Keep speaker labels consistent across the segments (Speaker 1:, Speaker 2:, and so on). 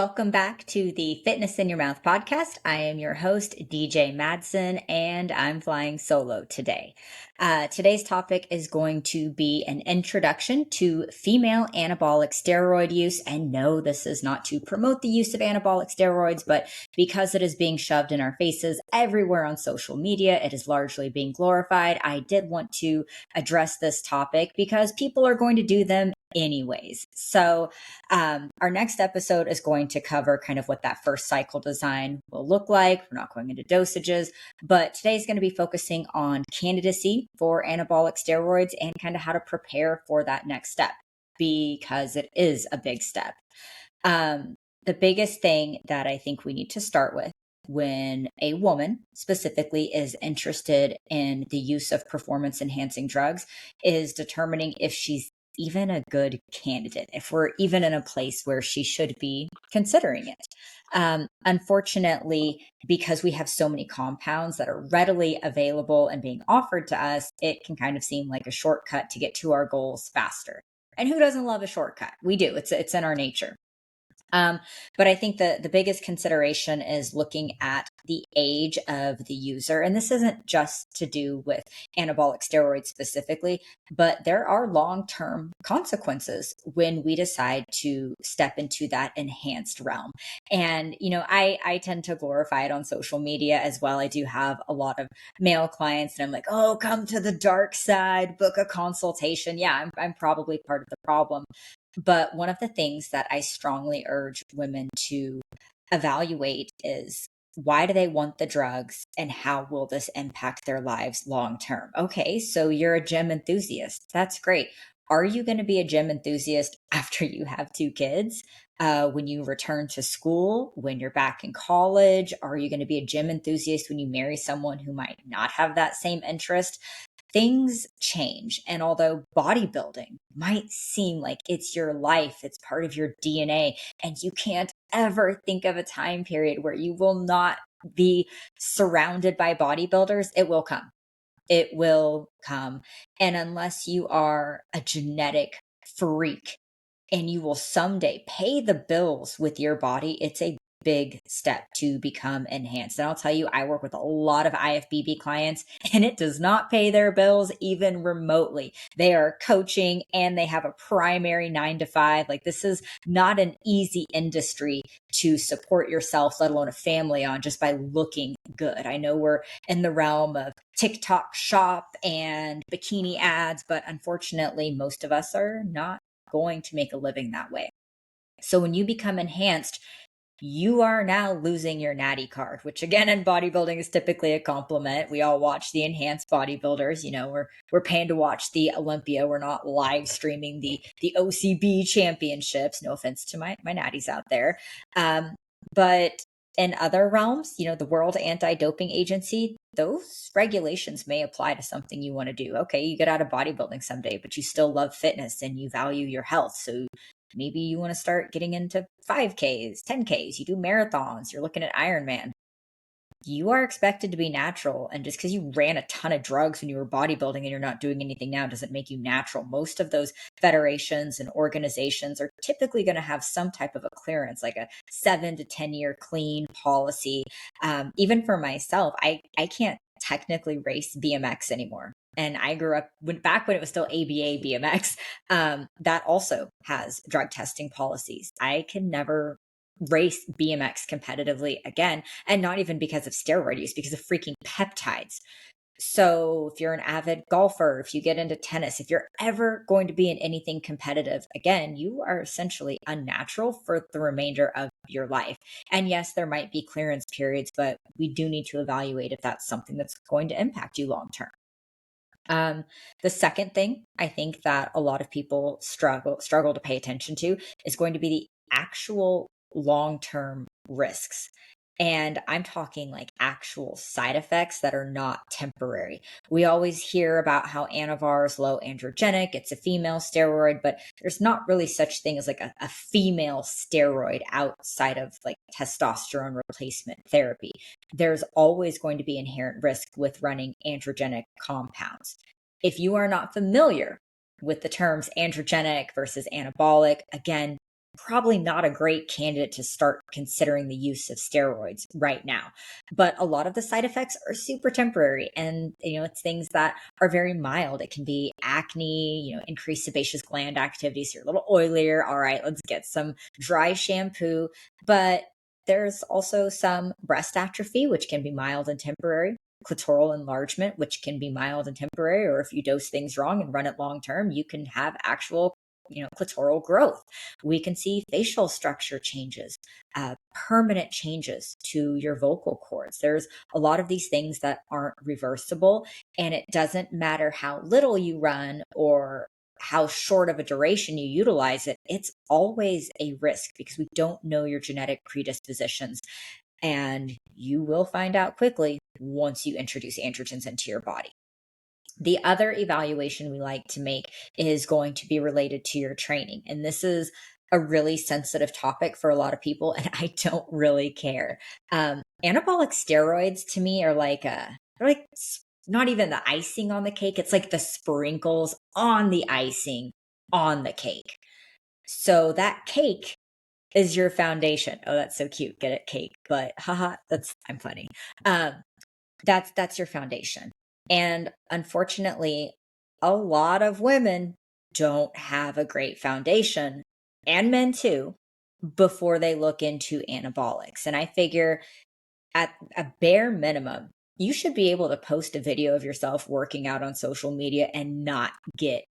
Speaker 1: Welcome back to the Fitness in Your Mouth podcast. I am your host, DJ Madsen, and I'm flying solo today. Today's topic is going to be an introduction to female anabolic steroid use. And no, this is not to promote the use of anabolic steroids, but because it is being shoved in our faces everywhere on social media, it is largely being glorified. I did want to address this topic because people are going to do them anyways. So our next episode is going to cover kind of what that first cycle design will look like. We're not going into dosages, but today is going to be focusing on candidacy for anabolic steroids and kind of how to prepare for that next step because it is a big step. The biggest thing that I think we need to start with when a woman specifically is interested in the use of performance enhancing drugs is determining if she's even a good candidate, if we're even in a place where she should be considering it. Unfortunately, because we have so many compounds that are readily available and being offered to us, it can kind of seem like a shortcut to get to our goals faster. And who doesn't love a shortcut? We do. It's in our nature. But I think the biggest consideration is looking at the age of the user. And this isn't just to do with anabolic steroids specifically, but there are long-term consequences when we decide to step into that enhanced realm. And, I tend to glorify it on social media as well. I do have a lot of male clients and I'm like, oh, come to the dark side, book a consultation. Yeah, I'm probably part of the problem. But one of the things that I strongly urge women to evaluate is why do they want the drugs and how will this impact their lives long term? Okay, so you're a gym enthusiast. That's great. Are you going to be a gym enthusiast after you have two kids? When you return to school, when you're back in college? Are you going to be a gym enthusiast when you marry someone who might not have that same interest? Things change. And although bodybuilding might seem like it's your life, it's part of your DNA, and you can't ever think of a time period where you will not be surrounded by bodybuilders, it will come. It will come. And unless you are a genetic freak and you will someday pay the bills with your body, it's a big step to become enhanced. And I'll tell you, I work with a lot of IFBB clients and it does not pay their bills even remotely. They are coaching and they have a primary 9 to 5. Like, this is not an easy industry to support yourself, let alone a family on, just by looking good. I know we're in the realm of TikTok shop and bikini ads, but unfortunately, most of us are not going to make a living that way. So when you become enhanced, you are now losing your natty card, which again in bodybuilding is typically a compliment. We all watch the enhanced bodybuilders. We're paying to watch the Olympia. We're not live streaming the OCB championships. No offense to my natties out there. But in other realms, the World Anti-Doping Agency, those regulations may apply to something you want to do. Okay, you get out of bodybuilding someday, but you still love fitness and you value your health. So maybe you want to start getting into 5Ks, 10Ks, you do marathons, you're looking at Ironman. You are expected to be natural. And just because you ran a ton of drugs when you were bodybuilding and you're not doing anything now doesn't make you natural. Most of those federations and organizations are typically going to have some type of a clearance, like a 7 to 10 year clean policy. Even for myself, I can't technically race BMX anymore. And I grew up back when it was still ABA BMX. That also has drug testing policies. I can never race BMX competitively again, and not even because of steroid use, because of freaking peptides. So if you're an avid golfer, if you get into tennis, if you're ever going to be in anything competitive again, you are essentially unnatural for the remainder of your life. And yes, there might be clearance periods, but we do need to evaluate if that's something that's going to impact you long term. The second thing I think that a lot of people struggle to pay attention to is going to be the actual long-term risks. And I'm talking like actual side effects that are not temporary. We always hear about how Anavar is low androgenic, it's a female steroid, but there's not really such thing as like a female steroid outside of like testosterone replacement therapy. There's always going to be inherent risk with running androgenic compounds. If you are not familiar with the terms androgenic versus anabolic, again, probably not a great candidate to start considering the use of steroids right now. But a lot of the side effects are super temporary, and it's things that are very mild. It can be acne, increased sebaceous gland activity, so you're a little oilier. All right, let's get some dry shampoo. But there's also some breast atrophy, which can be mild and temporary, clitoral enlargement, which can be mild and temporary, or if you dose things wrong and run it long term, you can have actual clitoral growth. We can see facial structure changes, permanent changes to your vocal cords. There's a lot of these things that aren't reversible, and it doesn't matter how little you run or how short of a duration you utilize it. It's always a risk because we don't know your genetic predispositions. And you will find out quickly once you introduce androgens into your body. The other evaluation we like to make is going to be related to your training. And this is a really sensitive topic for a lot of people, and I don't really care. Anabolic steroids to me are they're like not even the icing on the cake. It's like the sprinkles on the icing on the cake. So that cake is your foundation. Oh, that's so cute. Get it, cake. But haha, I'm funny. Um, that's your foundation. And unfortunately, a lot of women don't have a great foundation, and men too, before they look into anabolics. And I figure at a bare minimum, you should be able to post a video of yourself working out on social media and not get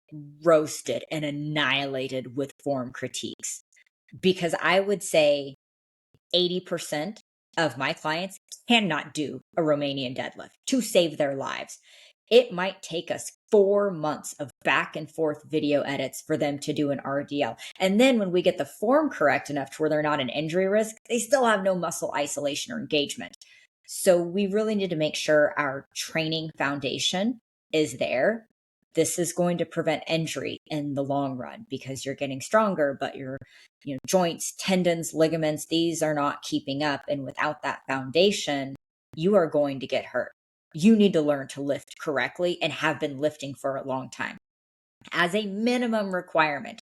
Speaker 1: roasted and annihilated with form critiques. Because I would say 80% of my clients cannot do a Romanian deadlift to save their lives. It might take us 4 months of back and forth video edits for them to do an RDL. And then when we get the form correct enough to where they're not an injury risk, they still have no muscle isolation or engagement. So we really need to make sure our training foundation is there. This is going to prevent injury in the long run because you're getting stronger, but your joints, tendons, ligaments, these are not keeping up. And without that foundation, you are going to get hurt. You need to learn to lift correctly and have been lifting for a long time. As a minimum requirement,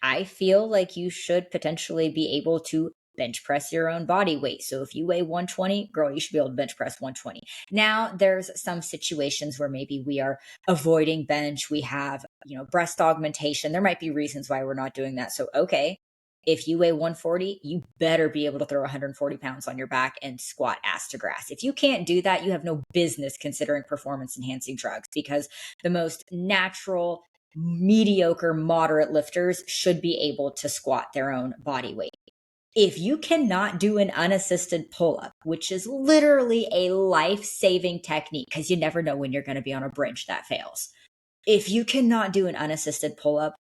Speaker 1: I feel like you should potentially be able to bench press your own body weight. So if you weigh 120, girl, you should be able to bench press 120. Now, there's some situations where maybe we are avoiding bench. We have, breast augmentation. There might be reasons why we're not doing that. So, okay, if you weigh 140, you better be able to throw 140 pounds on your back and squat ass to grass. If you can't do that, you have no business considering performance enhancing drugs, because the most natural, mediocre, moderate lifters should be able to squat their own body weight. If you cannot do an unassisted pull up, which is literally a life saving technique, because you never know when you're going to be on a bridge that fails. If you cannot do an unassisted pull up,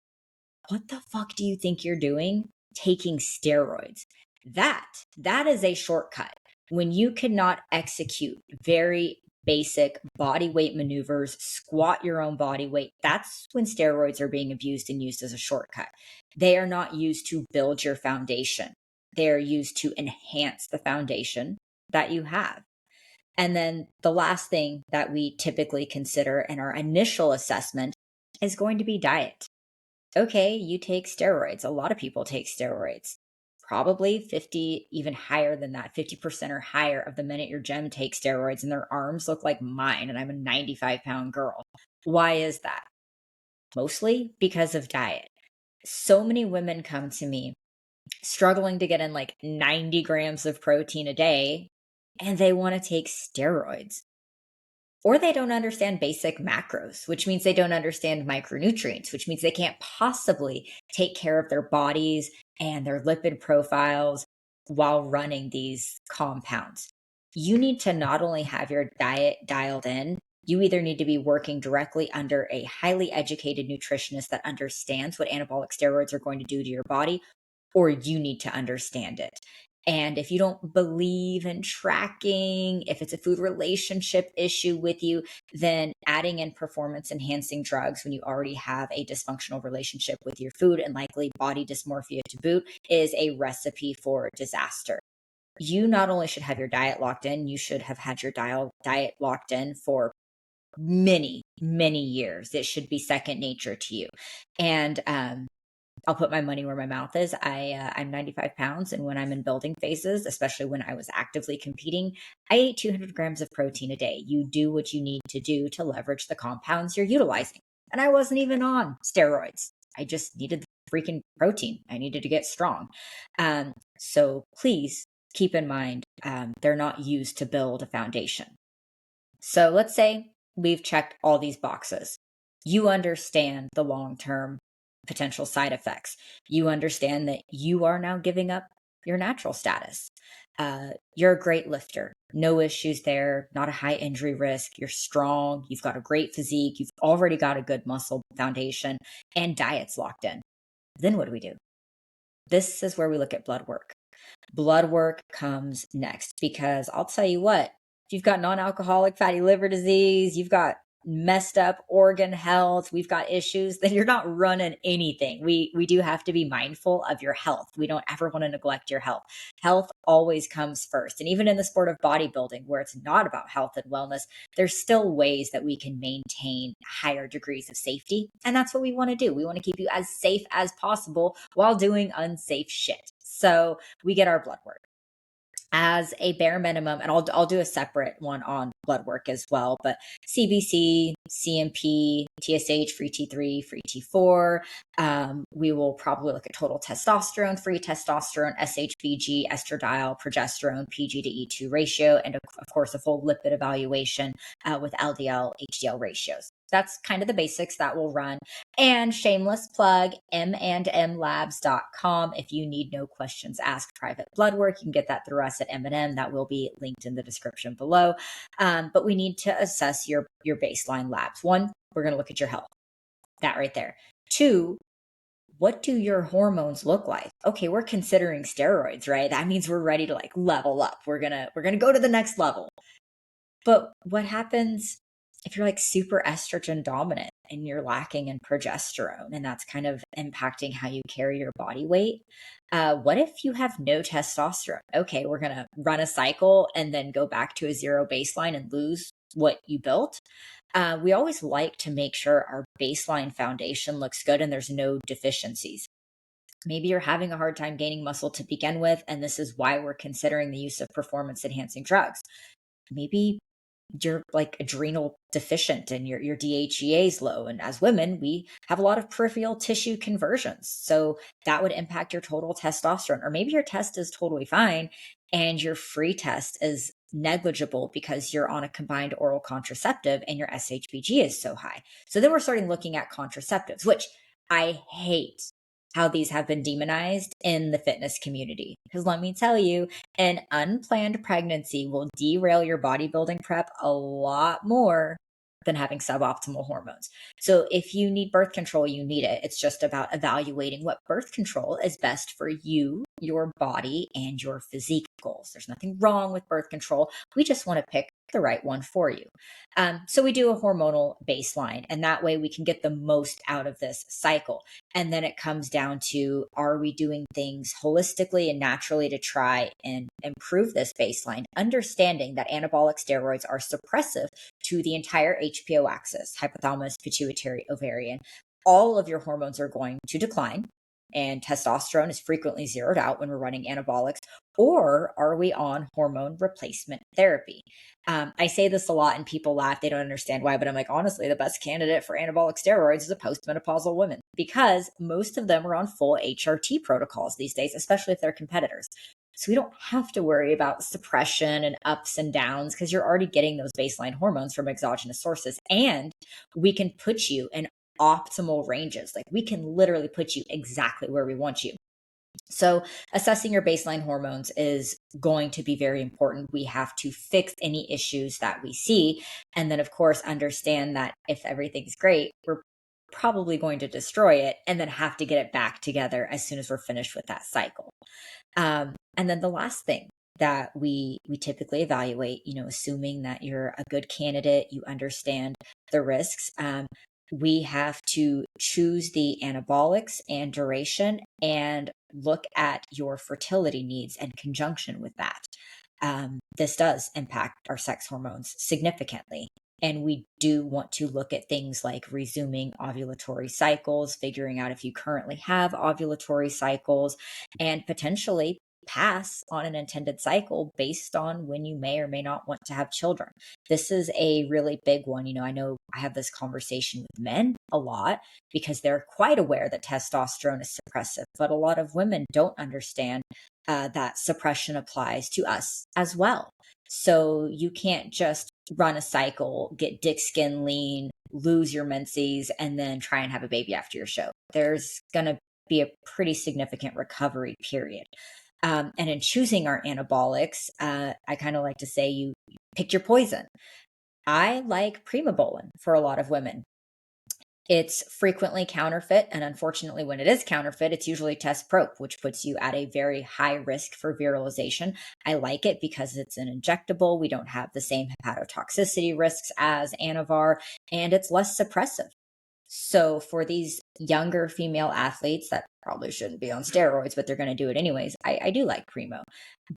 Speaker 1: what the fuck do you think you're doing taking steroids? That is a shortcut. When you cannot execute very basic body weight maneuvers, squat your own body weight, that's when steroids are being abused and used as a shortcut. They are not used to build your foundation. They are used to enhance the foundation that you have. And then the last thing that we typically consider in our initial assessment is going to be diet. Okay, you take steroids. A lot of people take steroids. Probably 50, even higher than that, 50% or higher of the men at your gym take steroids and their arms look like mine, and I'm a 95-pound girl. Why is that? Mostly because of diet. So many women come to me struggling to get in like 90 grams of protein a day, and they want to take steroids. Or they don't understand basic macros, which means they don't understand micronutrients, which means they can't possibly take care of their bodies and their lipid profiles while running these compounds. You need to not only have your diet dialed in, you either need to be working directly under a highly educated nutritionist that understands what anabolic steroids are going to do to your body, or you need to understand it. And if you don't believe in tracking, if it's a food relationship issue with you, then adding in performance enhancing drugs when you already have a dysfunctional relationship with your food and likely body dysmorphia to boot is a recipe for disaster. You not only should have your diet locked in, you should have had your diet locked in for many, many years. It should be second nature to you. And I'll put my money where my mouth is. I'm 95 pounds, and when I'm in building phases, especially when I was actively competing, I ate 200 grams of protein a day. You do what you need to do to leverage the compounds you're utilizing. And I wasn't even on steroids. I just needed the freaking protein. I needed to get strong. So please keep in mind, they're not used to build a foundation. So let's say we've checked all these boxes. You understand the long term potential side effects. You understand that you are now giving up your natural status. You're a great lifter, no issues there, not a high injury risk. You're strong, you've got a great physique, you've already got a good muscle foundation, and diet's locked in. Then what do? This is where we look at blood work. Blood work comes next because I'll tell you what, if you've got non alcoholic fatty liver disease, you've got messed up organ health, we've got issues, then you're not running anything. We do have to be mindful of your health. We don't ever want to neglect your health. Health always comes first. And even in the sport of bodybuilding, where it's not about health and wellness, there's still ways that we can maintain higher degrees of safety. And that's what we want to do. We want to keep you as safe as possible while doing unsafe shit. So we get our blood work as a bare minimum, and I'll do a separate one on blood work as well, but CBC, CMP, TSH, free T3, free T4. We will probably look at total testosterone, free testosterone, SHBG, estradiol, progesterone, PG to E2 ratio, and of course a full lipid evaluation with LDL, HDL ratios. That's kind of the basics that will run. And shameless plug, mandmlabs.com. If you need no questions asked private blood work, you can get that through us at M&M. That will be linked in the description below. But we need to assess your baseline labs. One, we're going to look at your health. That right there. Two, what do your hormones look like? Okay, we're considering steroids, right? That means we're ready to like level up. We're going to go to the next level. But what happens if you're like super estrogen dominant and you're lacking in progesterone, and that's kind of impacting how you carry your body weight? What if you have no testosterone? Okay, we're going to run a cycle and then go back to a zero baseline and lose what you built. We always like to make sure our baseline foundation looks good and there's no deficiencies. Maybe you're having a hard time gaining muscle to begin with, and this is why we're considering the use of performance enhancing drugs. Maybe you're like adrenal deficient and your DHEA is low. And as women, we have a lot of peripheral tissue conversions. So that would impact your total testosterone. Or maybe your test is totally fine and your free test is negligible because you're on a combined oral contraceptive and your SHBG is so high. So then we're starting looking at contraceptives, which I hate how these have been demonized in the fitness community. Because let me tell you, an unplanned pregnancy will derail your bodybuilding prep a lot more than having suboptimal hormones. So if you need birth control, you need it. It's just about evaluating what birth control is best for you, your body, and your physique goals. There's nothing wrong with birth control. We just want to pick the right one for you. So we do a hormonal baseline, and that way we can get the most out of this cycle. And then it comes down to, are we doing things holistically and naturally to try and improve this baseline, understanding that anabolic steroids are suppressive to the entire HPO axis, hypothalamus, pituitary, ovarian. All of your hormones are going to decline, and testosterone is frequently zeroed out when we're running anabolics. Or are we on hormone replacement therapy? I say this a lot and people laugh. They don't understand why, but I'm like, honestly, the best candidate for anabolic steroids is a postmenopausal woman, because most of them are on full HRT protocols these days, especially if they're competitors. So we don't have to worry about suppression and ups and downs because you're already getting those baseline hormones from exogenous sources. And we can put you in optimal ranges. Like we can literally put you exactly where we want you. So assessing your baseline hormones is going to be very important. We have to fix any issues that we see. And then, of course, understand that if everything's great, we're probably going to destroy it and then have to get it back together as soon as we're finished with that cycle. And then the last thing that we typically evaluate, assuming that you're a good candidate, you understand the risks, we have to choose the anabolics and duration and look at your fertility needs in conjunction with that. This does impact our sex hormones significantly. And we do want to look at things like resuming ovulatory cycles, figuring out if you currently have ovulatory cycles, and potentially pass on an intended cycle based on when you may or may not want to have children. This is a really big one. I know I have this conversation with men a lot because they're quite aware that testosterone is suppressive, but a lot of women don't understand that suppression applies to us as well. So you can't just run a cycle, get dick skin lean, lose your menses, and then try and have a baby after your show. There's going to be a pretty significant recovery period. And in choosing our anabolics, I kind of like to say you pick your poison. I like primobolan for a lot of women. It's frequently counterfeit, and unfortunately, when it is counterfeit, it's usually test probe, which puts you at a very high risk for viralization. I like it because it's an injectable. We don't have the same hepatotoxicity risks as Anavar, and it's less suppressive. So for these younger female athletes that probably shouldn't be on steroids, but they're going to do it anyways, I do like Primo.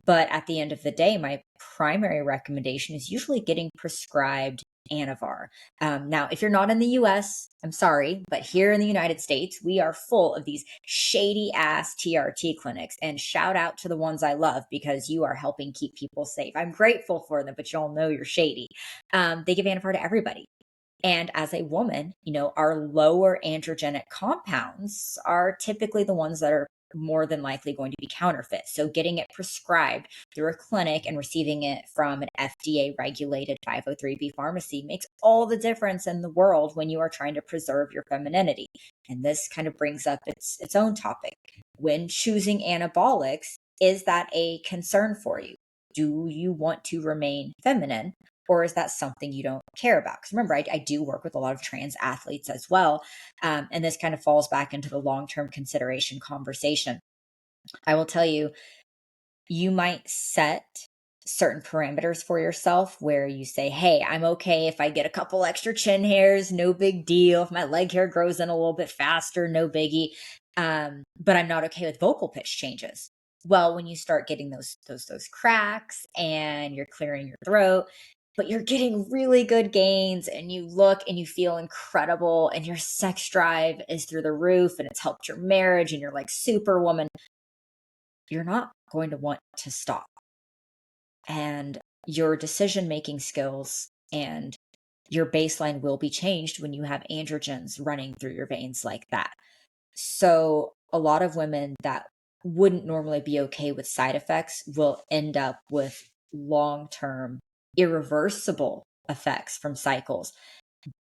Speaker 1: But at the end of the day, my primary recommendation is usually getting prescribed Anavar. Now, if you're not in the US, I'm sorry, but here in the United States, we are full of these shady ass TRT clinics. And shout out to the ones I love because you are helping keep people safe. I'm grateful for them, but y'all know you're shady. They give Anavar to everybody. And as a woman, our lower androgenic compounds are typically the ones that are more than likely going to be counterfeit. So getting it prescribed through a clinic and receiving it from an FDA regulated 503B pharmacy makes all the difference in the world when you are trying to preserve your femininity. And this kind of brings up its own topic. When choosing anabolics, is that a concern for you? Do you want to remain feminine? Or is that something you don't care about? Because remember, I do work with a lot of trans athletes as well. And this kind of falls back into the long-term consideration conversation. I will tell you, you might set certain parameters for yourself where you say, hey, I'm okay if I get a couple extra chin hairs, no big deal. If my leg hair grows in a little bit faster, no biggie. But I'm not okay with vocal pitch changes. Well, when you start getting those cracks and you're clearing your throat, but you're getting really good gains and you look and you feel incredible and your sex drive is through the roof and it's helped your marriage and you're like superwoman, you're not going to want to stop. And your decision-making skills and your baseline will be changed when you have androgens running through your veins like that. So a lot of women that wouldn't normally be okay with side effects will end up with long-term irreversible effects from cycles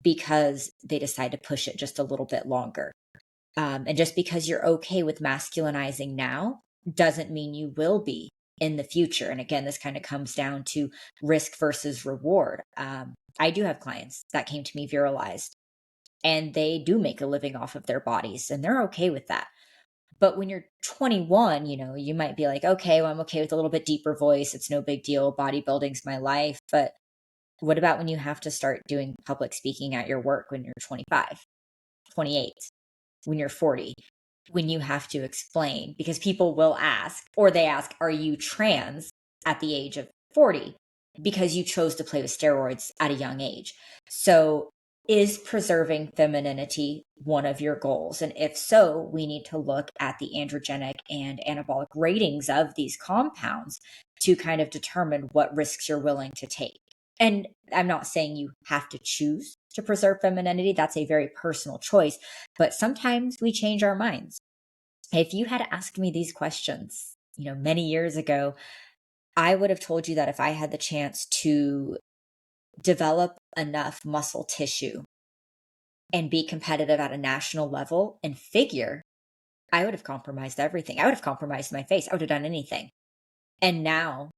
Speaker 1: because they decide to push it just a little bit longer. And just because you're okay with masculinizing now doesn't mean you will be in the future. And again, this kind of comes down to risk versus reward. I do have clients that came to me viralized and they do make a living off of their bodies and they're okay with that. But when you're 21, you might be like, okay, well, I'm okay with a little bit deeper voice. It's no big deal. Bodybuilding's my life. But what about when you have to start doing public speaking at your work when you're 25, 28, when you're 40, when you have to explain? Because people will ask, or they ask, are you trans at the age of 40? Because you chose to play with steroids at a young age. So is preserving femininity one of your goals? And if so, we need to look at the androgenic and anabolic ratings of these compounds to kind of determine what risks you're willing to take. And I'm not saying you have to choose to preserve femininity. That's a very personal choice. But sometimes we change our minds. If you had asked me these questions, many years ago, I would have told you that if I had the chance to develop enough muscle tissue and be competitive at a national level and figure, I would have compromised everything. I would have compromised my face. I would have done anything. And now,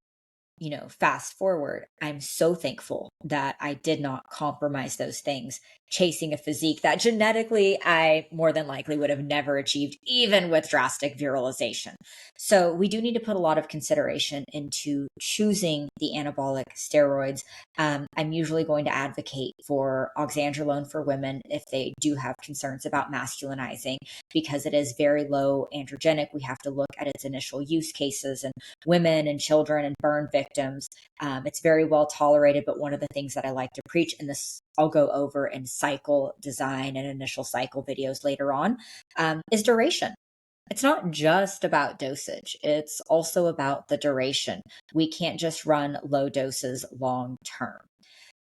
Speaker 1: fast forward, I'm so thankful that I did not compromise those things, chasing a physique that genetically I more than likely would have never achieved, even with drastic viralization. So we do need to put a lot of consideration into choosing the anabolic steroids. I'm usually going to advocate for oxandrolone for women if they do have concerns about masculinizing. because it is very low androgenic, we have to look at its initial use cases and women and children and burn victims. It's very well tolerated, but one of the things that I like to preach, and this I'll go over in cycle design and initial cycle videos later on, is duration. It's not just about dosage, it's also about the duration. We can't just run low doses long term.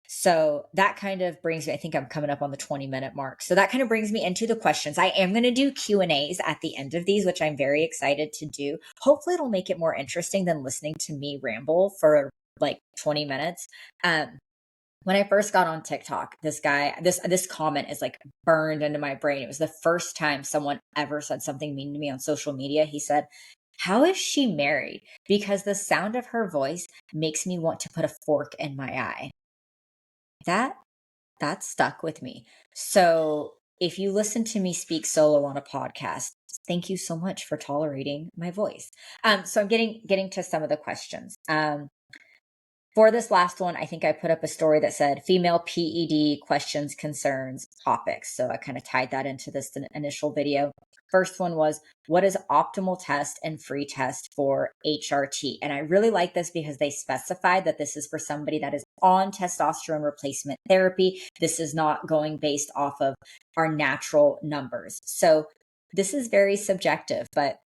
Speaker 1: So that kind of brings me, I think I'm coming up on the 20-minute mark. So that kind of brings me into the questions. I am going to do Q&As at the end of these, which I'm very excited to do. Hopefully it'll make it more interesting than listening to me ramble for like 20 minutes. When I first got on TikTok, this comment is like burned into my brain. It was the first time someone ever said something mean to me on social media. He said, "How is she married? Because the sound of her voice makes me want to put a fork in my eye." That stuck with me. So if you listen to me speak solo on a podcast, thank you so much for tolerating my voice. So I'm getting to some of the questions. For this last one, I think I put up a story that said female PED questions, concerns, topics. So I kind of tied that into this initial video. First one was, what is optimal test and free test for HRT? And I really like this because they specified that this is for somebody that is on testosterone replacement therapy. This is not going based off of our natural numbers. So this is very subjective, but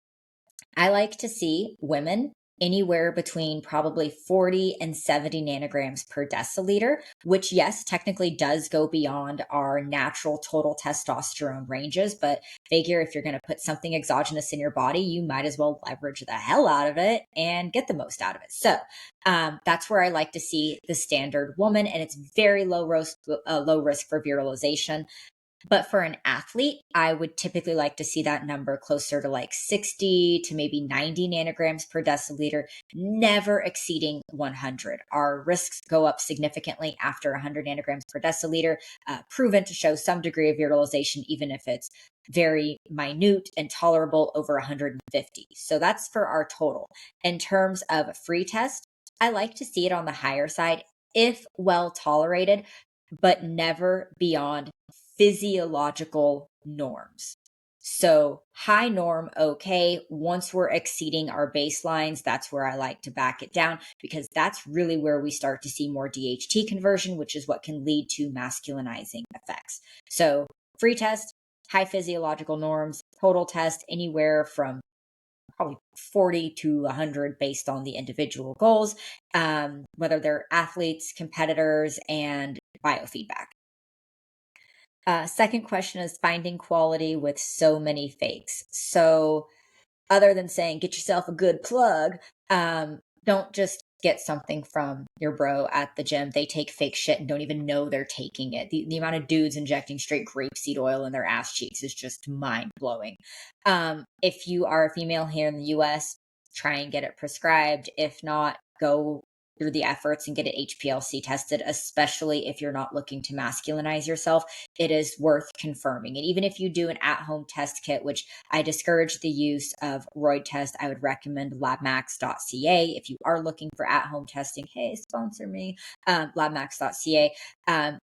Speaker 1: I like to see women anywhere between probably 40 and 70 nanograms per deciliter, which, yes, technically does go beyond our natural total testosterone ranges. But figure if you're going to put something exogenous in your body, you might as well leverage the hell out of it and get the most out of it. So that's where I like to see the standard woman, and it's very low risk for virilization. But for an athlete, I would typically like to see that number closer to like 60 to maybe 90 nanograms per deciliter, never exceeding 100. Our risks go up significantly after 100 nanograms per deciliter, proven to show some degree of virilization, even if it's very minute and tolerable over 150. So that's for our total. In terms of free test, I like to see it on the higher side if well tolerated, but never beyond physiological norms. So high norm, okay. Once we're exceeding our baselines, that's where I like to back it down, because that's really where we start to see more DHT conversion, which is what can lead to masculinizing effects. So free test, high physiological norms, total test, anywhere from probably 40 to 100 based on the individual goals, whether they're athletes, competitors, and biofeedback. Second question is finding quality with so many fakes. So other than saying, get yourself a good plug, don't just get something from your bro at the gym. They take fake shit and don't even know they're taking it. The amount of dudes injecting straight grapeseed oil in their ass cheeks is just mind blowing. If you are a female here in the US, try and get it prescribed. If not, go through the efforts and get it HPLC tested, especially if you're not looking to masculinize yourself. It is worth confirming. And even if you do an at-home test kit, which I discourage the use of Roid test, I would recommend labmax.ca. If you are looking for at-home testing, hey, sponsor me, labmax.ca.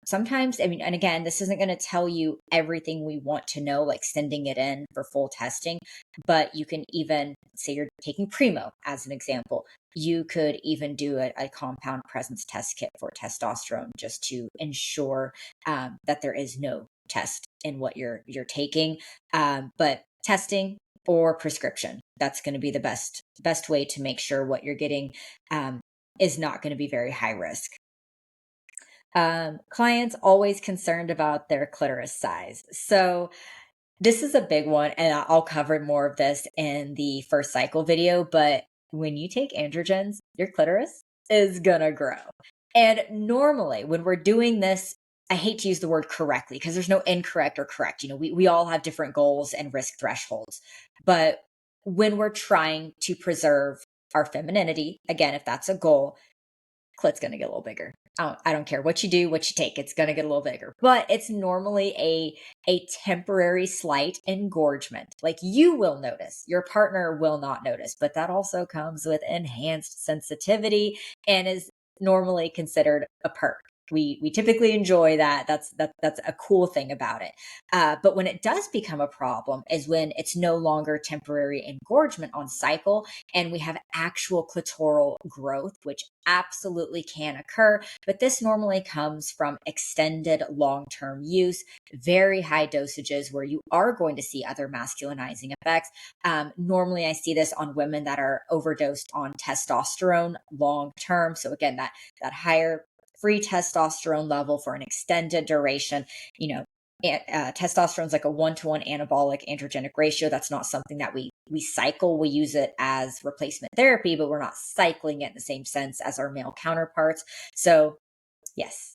Speaker 1: Sometimes, I mean, and again, this isn't going to tell you everything we want to know, like sending it in for full testing, but you can even say you're taking Primo as an example. You could even do a compound presence test kit for testosterone just to ensure that there is no test in what you're taking. But testing or prescription, that's going to be the best way to make sure what you're getting is not going to be very high risk. Clients always concerned about their clitoris size. So this is a big one, and I'll cover more of this in the first cycle video, but when you take androgens, your clitoris is gonna grow. And normally when we're doing this, I hate to use the word correctly because there's no incorrect or correct. You know, we all have different goals and risk thresholds. But when we're trying to preserve our femininity, again, if that's a goal, clit's gonna get a little bigger. I don't care what you do, what you take, it's going to get a little bigger. But it's normally a temporary slight engorgement. Like you will notice, your partner will not notice, but that also comes with enhanced sensitivity and is normally considered a perk. we typically enjoy that. That's a cool thing about it. But when it does become a problem is when it's no longer temporary engorgement on cycle and we have actual clitoral growth, which absolutely can occur. But this normally comes from extended long-term use, very high dosages where you are going to see other masculinizing effects. Normally, I see this on women that are overdosed on testosterone long term. So again, that higher free testosterone level for an extended duration. Testosterone is like a 1-to-1 anabolic androgenic ratio. That's not something that we cycle. We use it as replacement therapy, but we're not cycling it in the same sense as our male counterparts. So yes,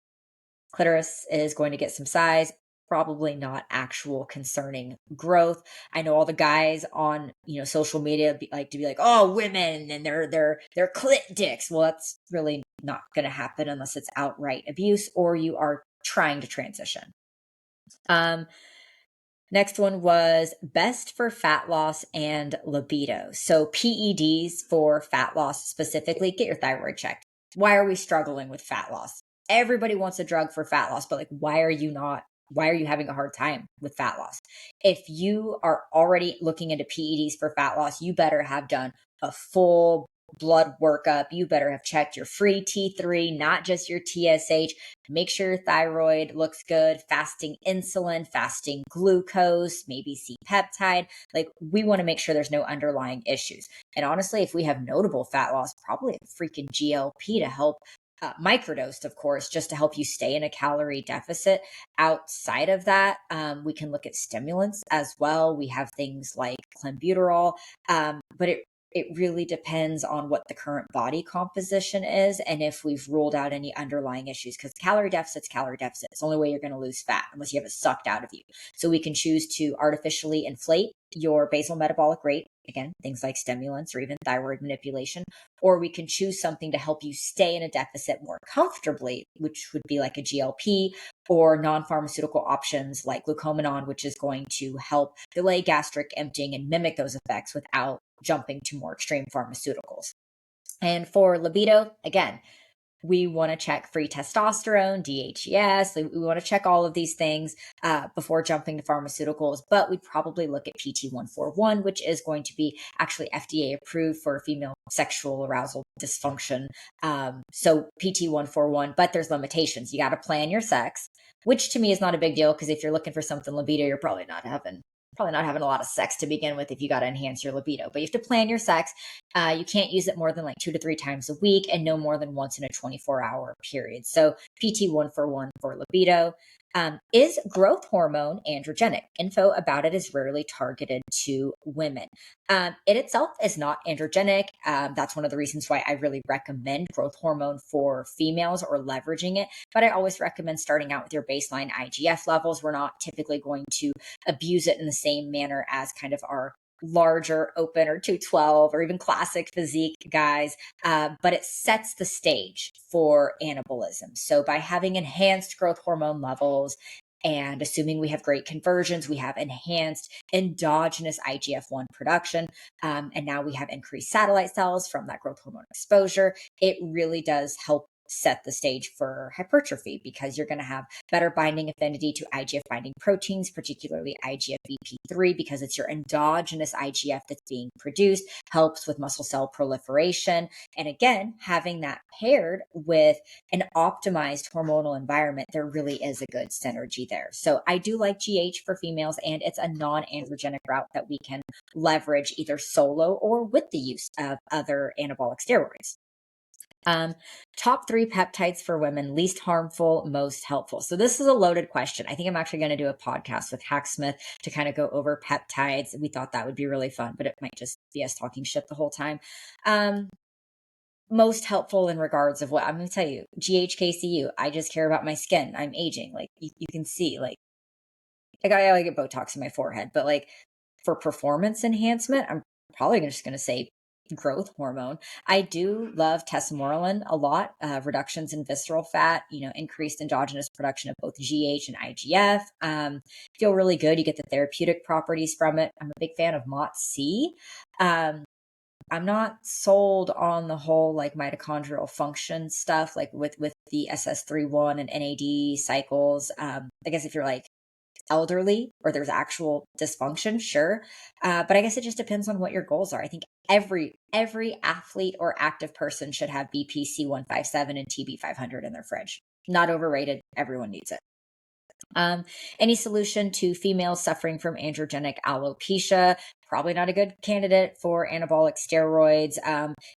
Speaker 1: clitoris is going to get some size, probably not actual concerning growth. I know all the guys on, social media like to be like, oh, women and they're clit dicks. Well, that's really not going to happen unless it's outright abuse or you are trying to transition. Next one was best for fat loss and libido. So PEDs for fat loss specifically, get your thyroid checked. Why are we struggling with fat loss? Everybody wants a drug for fat loss, but like, why are you having a hard time with fat loss? If you are already looking into PEDs for fat loss, you better have done a full blood workup. You better have checked your free T3, not just your TSH. Make sure your thyroid looks good, fasting insulin, fasting glucose, maybe C-peptide. Like, we want to make sure there's no underlying issues. And honestly, if we have notable fat loss, probably a freaking GLP to help, microdosed, of course, just to help you stay in a calorie deficit. Outside of that, we can look at stimulants as well. We have things like clenbuterol, but it really depends on what the current body composition is and if we've ruled out any underlying issues, because calorie deficit's calorie deficit. It's the only way you're going to lose fat unless you have it sucked out of you. So we can choose to artificially inflate your basal metabolic rate, again, things like stimulants or even thyroid manipulation, or we can choose something to help you stay in a deficit more comfortably, which would be like a GLP, or non-pharmaceutical options like glucomannan, which is going to help delay gastric emptying and mimic those effects without jumping to more extreme pharmaceuticals. And for libido, again, we want to check free testosterone, DHES. We want to check all of these things before jumping to pharmaceuticals, but we'd probably look at PT141, which is going to be actually FDA approved for female sexual arousal dysfunction. So PT141, but there's limitations. You got to plan your sex, which to me is not a big deal because if you're looking for something libido, you're probably not having a lot of sex to begin with if you got to enhance your libido. But you have to plan your sex. You can't use it more than like 2 to 3 times a week and no more than once in a 24-hour period. So PT141 for libido. Is growth hormone androgenic? Info about it is rarely targeted to women. It itself is not androgenic. That's one of the reasons why I really recommend growth hormone for females or leveraging it. But I always recommend starting out with your baseline IGF levels. We're not typically going to abuse it in the same manner as kind of our larger open or 212 or even classic physique guys, but it sets the stage for anabolism. So by having enhanced growth hormone levels and assuming we have great conversions, we have enhanced endogenous IGF-1 production, and now we have increased satellite cells from that growth hormone exposure. It really does help set the stage for hypertrophy because you're going to have better binding affinity to IGF binding proteins, particularly IGF-BP3, because it's your endogenous IGF that's being produced, helps with muscle cell proliferation. And again, having that paired with an optimized hormonal environment, there really is a good synergy there. So I do like GH for females, and it's a non-androgenic route that we can leverage either solo or with the use of other anabolic steroids. Top 3 peptides for women, least harmful, most helpful. So this is a loaded question. I think I'm actually going to do a podcast with Hacksmith to kind of go over peptides. We thought that would be really fun, but it might just be us talking shit the whole time. Most helpful in regards of what I'm going to tell you, GHKCU. I just care about my skin. I'm aging. Like you can see, like I gotta get Botox in my forehead, but like for performance enhancement, I'm probably just going to say growth hormone. I do love tesamorelin a lot. Reductions in visceral fat, increased endogenous production of both GH and IGF. Feel really good. You get the therapeutic properties from it. I'm a big fan of MOTS-C. I'm not sold on the whole like mitochondrial function stuff, like with the SS31 and NAD cycles. I guess if you're like elderly or there's actual dysfunction, sure. But I guess it just depends on what your goals are. I think every athlete or active person should have BPC 157 and TB 500 in their fridge. Not overrated. Everyone needs it. Um, any solution to females suffering from androgenic alopecia? Probably not a good candidate for anabolic steroids.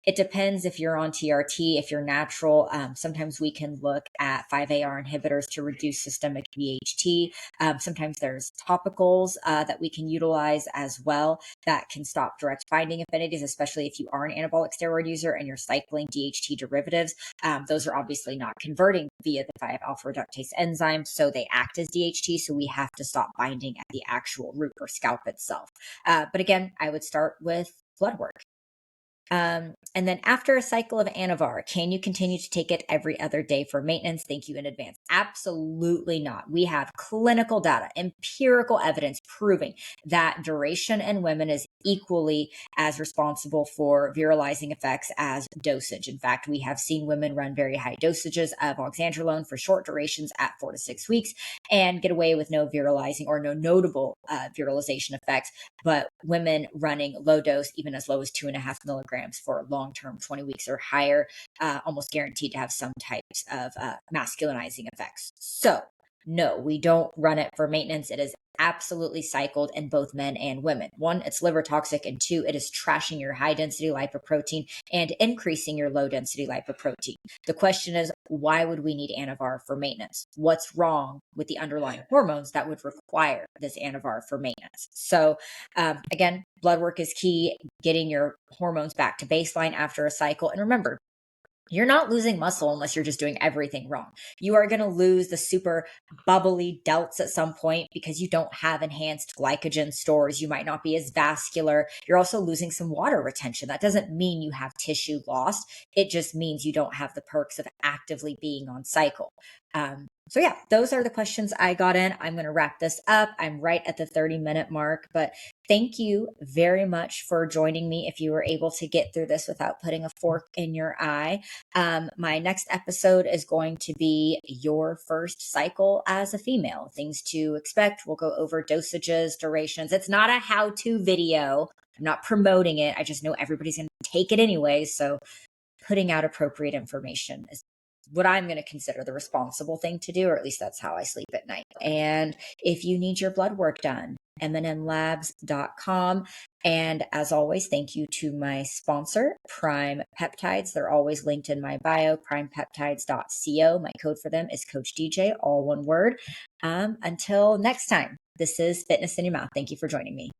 Speaker 1: It depends if you're on TRT, if you're natural. Sometimes we can look at 5-AR inhibitors to reduce systemic VHT. Sometimes there's topicals that we can utilize as well that can stop direct binding affinities, especially if you are an anabolic steroid user and you're cycling DHT derivatives. Those are obviously not converting via the 5-alpha reductase enzyme, so they act as DHT, so we have to stop binding at the actual root or scalp itself. But again, I would start with blood work. And then after a cycle of Anavar, can you continue to take it every other day for maintenance? Thank you in advance. Absolutely not. We have clinical data, empirical evidence proving that duration in women is equally as responsible for virilizing effects as dosage. In fact, we have seen women run very high dosages of oxandrolone for short durations at 4 to 6 weeks and get away with no virilizing or no notable virilization effects. But women running low dose, even as low as 2.5 milligrams for long-term 20 weeks or higher, almost guaranteed to have some types of masculinizing effects. So no, we don't run it for maintenance. It is absolutely cycled in both men and women. One, it's liver toxic, and two, it is trashing your high density lipoprotein and increasing your low density lipoprotein. The question is, why would we need Anavar for maintenance? What's wrong with the underlying hormones that would require this Anavar for maintenance? So again, blood work is key, getting your hormones back to baseline after a cycle. And remember, you're not losing muscle unless you're just doing everything wrong. You are going to lose the super bubbly delts at some point because you don't have enhanced glycogen stores. You might not be as vascular. You're also losing some water retention. That doesn't mean you have tissue lost. It just means you don't have the perks of actively being on cycle. So yeah, those are the questions I got in. I'm going to wrap this up. I'm right at the 30-minute mark, but thank you very much for joining me. If you were able to get through this without putting a fork in your eye, my next episode is going to be your first cycle as a female, things to expect. We'll go over dosages, durations. It's not a how-to video. I'm not promoting it. I just know everybody's going to take it anyway. So putting out appropriate information is what I'm going to consider the responsible thing to do, or at least that's how I sleep at night. And if you need your blood work done, mnmlabs.com. And as always, thank you to my sponsor, Prime Peptides. They're always linked in my bio, primepeptides.co. My code for them is COACHDJ, all one word. Until next time, this is Fitness in Your Mouth. Thank you for joining me.